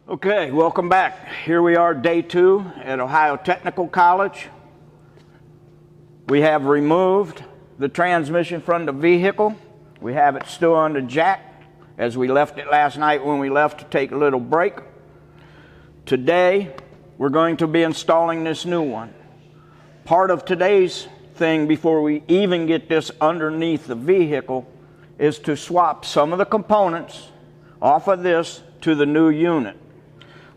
Okay, welcome back. Here we are, day 2 at Ohio Technical College. We have removed the transmission from the vehicle. We have it still on the jack as we left it last night when we left to take a little break. Today, we're going to be installing this new one. Part of today's thing, before we even get this underneath the vehicle, is to swap some of the components off of this to the new unit.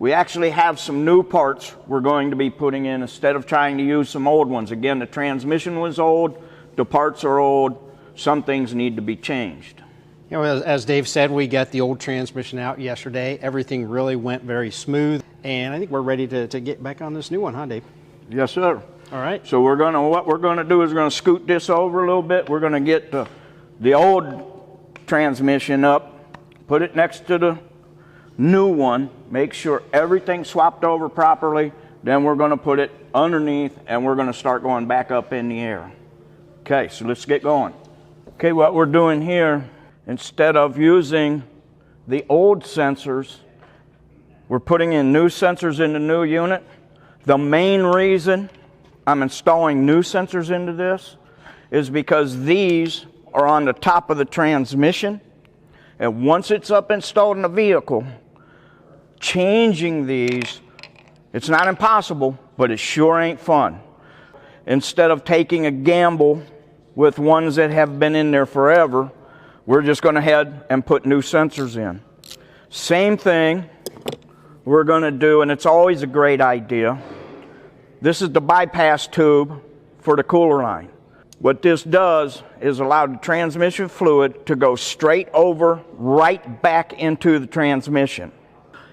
We actually have some new parts we're going to be putting in instead of trying to use some old ones. Again, the transmission was old, the parts are old, some things need to be changed. You know, as Dave said, we got the old transmission out yesterday. Everything really went very smooth, and I think we're ready to get back on this new one, huh, Dave? Yes, sir. All right. So what we're gonna do is we're gonna scoot this over a little bit. We're gonna get the old transmission up, put it next to the new one, make sure everything's swapped over properly, then we're going to put it underneath and we're going to start going back up in the air. Okay, so let's get going. Okay, what we're doing here, instead of using the old sensors, we're putting in new sensors in the new unit. The main reason I'm installing new sensors into this is because these are on the top of the transmission, and once it's up installed in the vehicle, changing these, it's not impossible, but it sure ain't fun. Instead of taking a gamble with ones that have been in there forever, we're just going to head and put new sensors in. Same thing we're going to do, and it's always a great idea. This is the bypass tube for the cooler line. What this does is allow the transmission fluid to go straight over, right back into the transmission.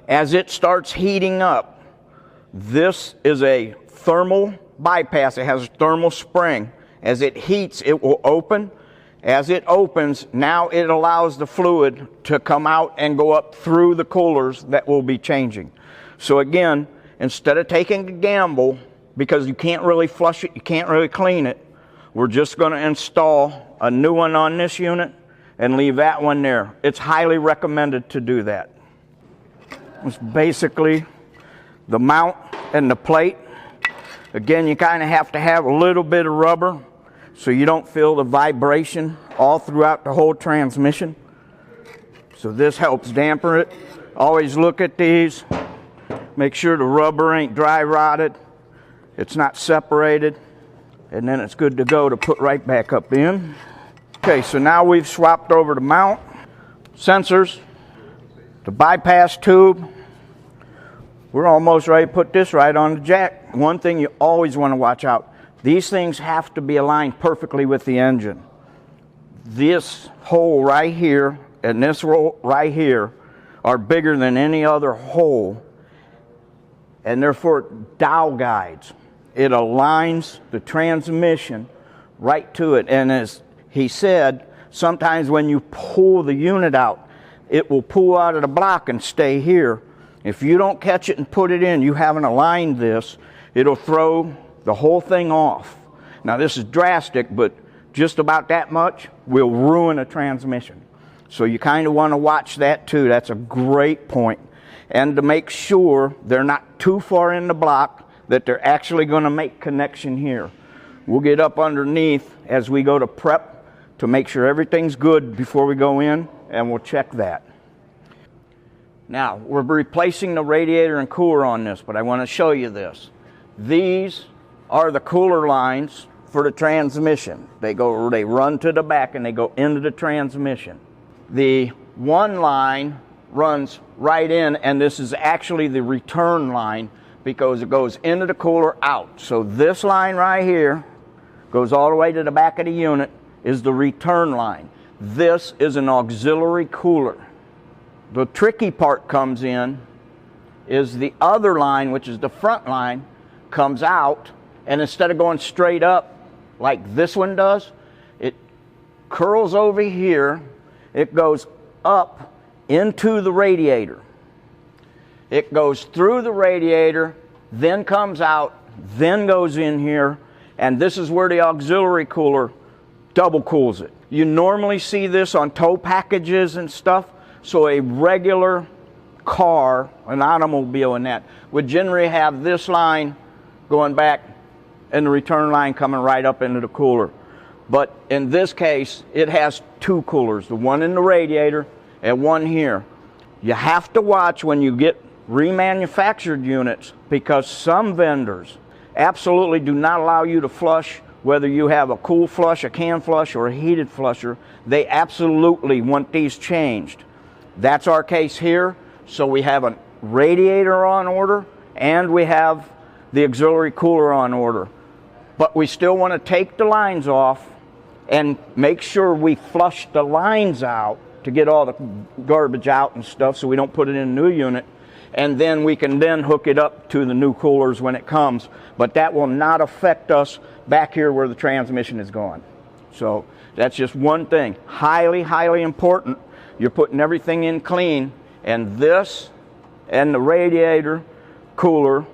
As it starts heating up, this is a thermal bypass. It has a thermal spring. As it heats, it will open. As it opens, now it allows the fluid to come out and go up through the coolers that will be changing. So again, instead of taking a gamble, because you can't really flush it, you can't really clean it, we're just going to install a new one on this unit and leave that one there. It's highly recommended to do that. It's basically the mount and the plate. Again, you kind of have to have a little bit of rubber so you don't feel the vibration all throughout the whole transmission. So this helps dampen it. Always look at these. Make sure the rubber ain't dry rotted. It's not separated. And then it's good to go to put right back up in. Okay, so now we've swapped over the mount, sensors, the bypass tube. We're almost ready to put this right on the jack. One thing you always want to watch out, these things have to be aligned perfectly with the engine. This hole right here and this hole right here are bigger than any other hole, and they're for dowel guides. It aligns the transmission right to it, and as he said, sometimes when you pull the unit out, it will pull out of the block and stay here. If you don't catch it and put it in, you haven't aligned this, it'll throw the whole thing off. Now this is drastic, but just about that much will ruin a transmission. So you kind of want to watch that too. That's a great point. And to make sure they're not too far in the block, that they're actually going to make connection here. We'll get up underneath as we go to prep to make sure everything's good before we go in, and we'll check that. Now, we're replacing the radiator and cooler on this, but I want to show you this. These are the cooler lines for the transmission. They run to the back and they go into the transmission. The one line runs right in, and this is actually the return line because it goes into the cooler out. So this line right here goes all the way to the back of the unit, is the return line. This is an auxiliary cooler. The tricky part comes in is the other line, which is the front line, comes out, and instead of going straight up like this one does, it curls over here, it goes up into the radiator. It goes through the radiator, then comes out, then goes in here, and this is where the auxiliary cooler double cools it. You normally see this on tow packages and stuff, so a regular car, an automobile and that, would generally have this line going back and the return line coming right up into the cooler. But in this case, it has two coolers, the one in the radiator and one here. You have to watch when you get remanufactured units, because some vendors absolutely do not allow you to flush, whether you have a cool flush, a can flush, or a heated flusher. They absolutely want these changed. That's our case here. So we have a radiator on order and we have the auxiliary cooler on order. But we still want to take the lines off and make sure we flush the lines out to get all the garbage out and stuff, so we don't put it in a new unit. And then we can then hook it up to the new coolers when it comes. But that will not affect us back here where the transmission is going. So that's just one thing. Highly, highly important. You're putting everything in clean. And this and the radiator cooler,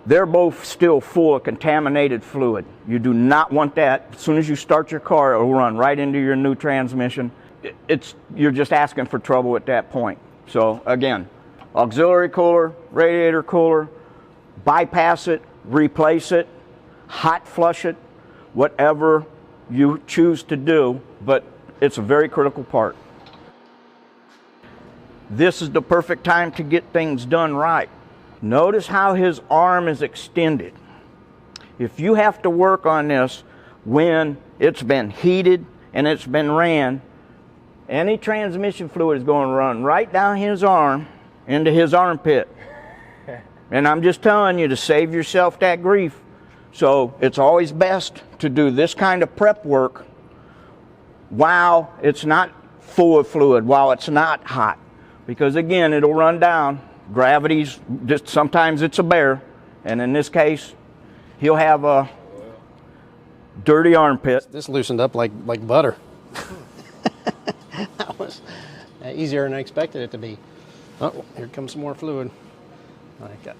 they're both still full of contaminated fluid. You do not want that. As soon as you start your car, it will run right into your new transmission. You're just asking for trouble at that point. So again, auxiliary cooler, radiator cooler, bypass it, replace it, hot flush it, whatever you choose to do, but it's a very critical part. This is the perfect time to get things done right. Notice how his arm is extended. If you have to work on this when it's been heated and it's been ran, any transmission fluid is going to run right down his arm into his armpit. And I'm just telling you to save yourself that grief. So it's always best to do this kind of prep work while it's not full of fluid, while it's not hot. Because again, it'll run down. Gravity's just, sometimes it's a bear. And in this case, he'll have a dirty armpit. This loosened up like butter. That was easier than I expected it to be. Oh, here comes some more fluid. I got.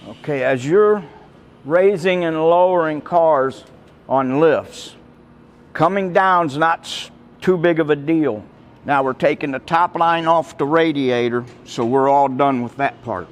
Okay, as you're raising and lowering cars on lifts, coming down's not too big of a deal. Now we're taking the top line off the radiator, so we're all done with that part.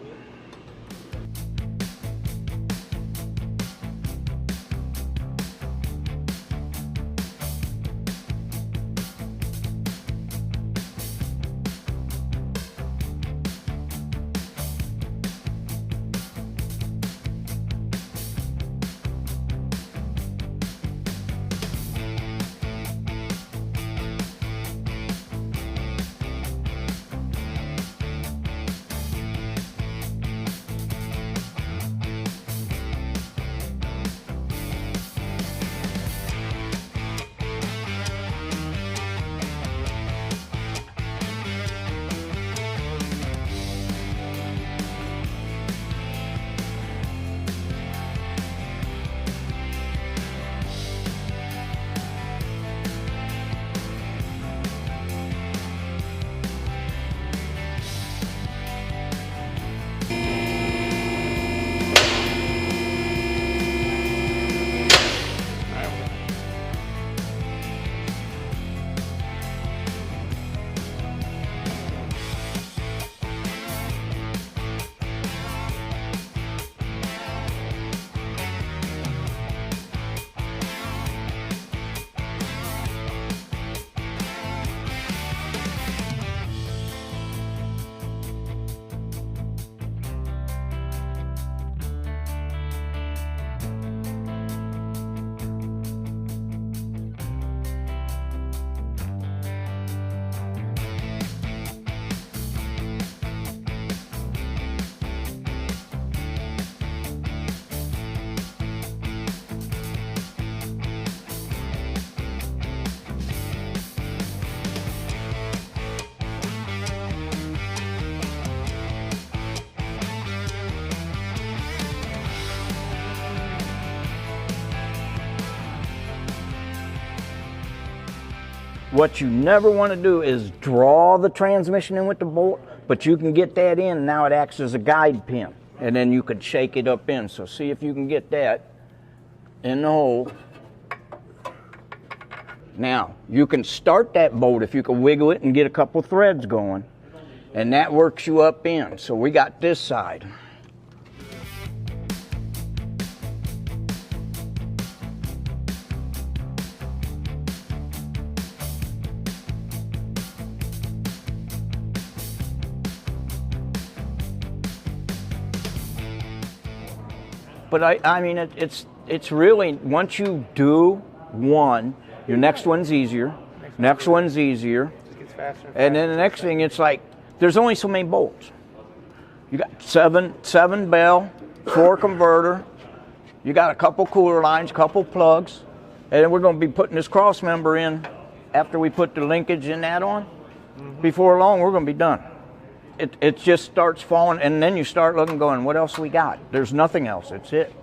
What you never want to do is draw the transmission in with the bolt, but you can get that in. Now it acts as a guide pin, and then you could shake it up in. So see if you can get that in the hole. Now, you can start that bolt if you can wiggle it and get a couple threads going, and that works you up in. So we got this side. But I mean, it's really, once you do one, your next one's easier, next one's easier, and then the next thing, it's like, there's only so many bolts. You got seven bell, 4 converter, you got a couple cooler lines, couple plugs, and then we're going to be putting this cross member in after we put the linkage in that on. Before long, we're going to be done. It just starts falling, and then you start looking, going, what else we got? There's nothing else. It's it.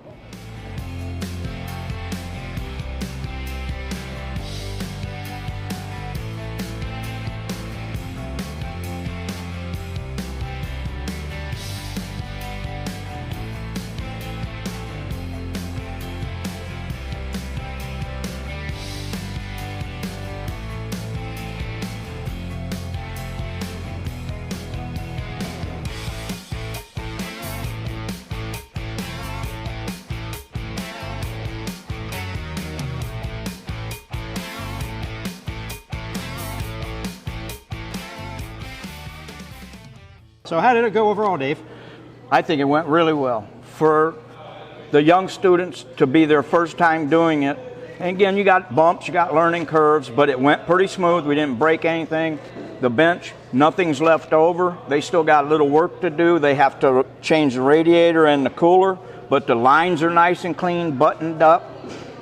So how did it go overall, Dave? I think it went really well. For the young students to be their first time doing it, and again, you got bumps, you got learning curves, but it went pretty smooth. We didn't break anything. The bench, nothing's left over. They still got a little work to do. They have to change the radiator and the cooler, but the lines are nice and clean, buttoned up,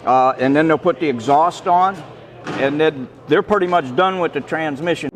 and then they'll put the exhaust on, and then they're pretty much done with the transmission.